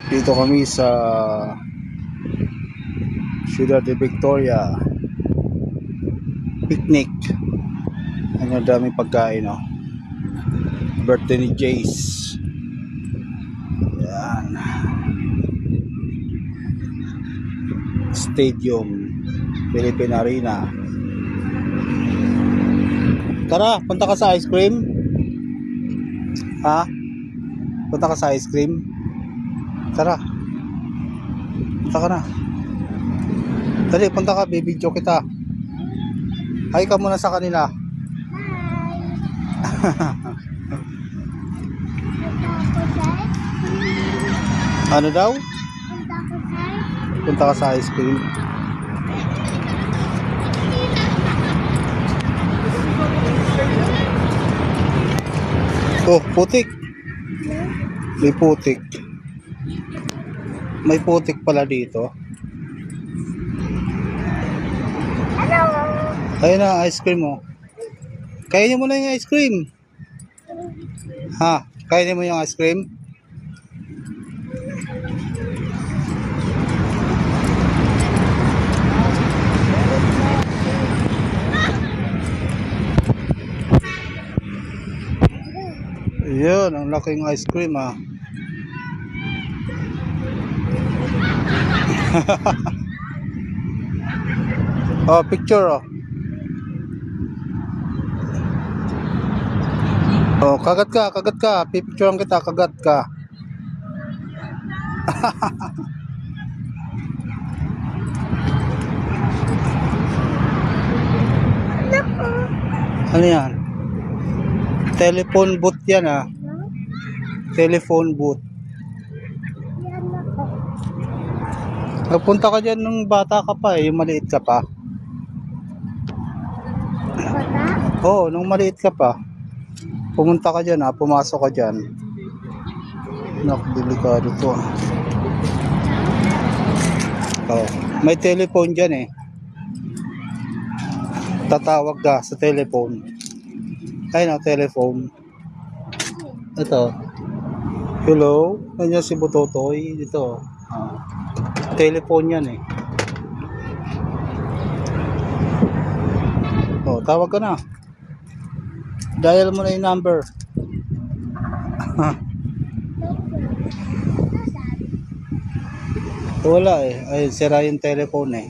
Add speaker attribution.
Speaker 1: Dito kami sa Ciudad de Victoria. Picnic. Ang daming pagkain, no? Birthday ni Jace. Yan. Stadium. Philippine Arena. Tara, punta ka sa ice cream? Ha? Punta ka sa ice cream? Tara. Punta ka na. Dali, punta ka, bibidyo kita. Hi ka muna sa kanila. Ano daw? Punta ka sa ice cream. Oh, putik. May putik. May putik pala dito. Ayun na, ice cream mo. Kainin mo na yung ice cream. Ha? Kainin mo yung ice cream? Yun, ang laking ice cream, ha. Oh, picture, oh. Oh, kagat ka. Pipicturean kita, kagat ka. Ano yan? Telephone booth yan, ha. Telephone booth. Nagpunta ka dyan nung bata ka pa, yung maliit ka pa. Oo, nung maliit ka pa. Pumunta ka dyan, ha. Pumasok ka dyan. Delikado to. Oh, may telephone dyan, eh. Tatawag ka sa telephone. Ayun, telephone. Ito. Hello? Nandiyan si Butotoy. Dito. Telephone yan, eh. Oh, tawag ka na. Dial mo na yung number. Wala, eh. Ay, sira yung telephone, eh.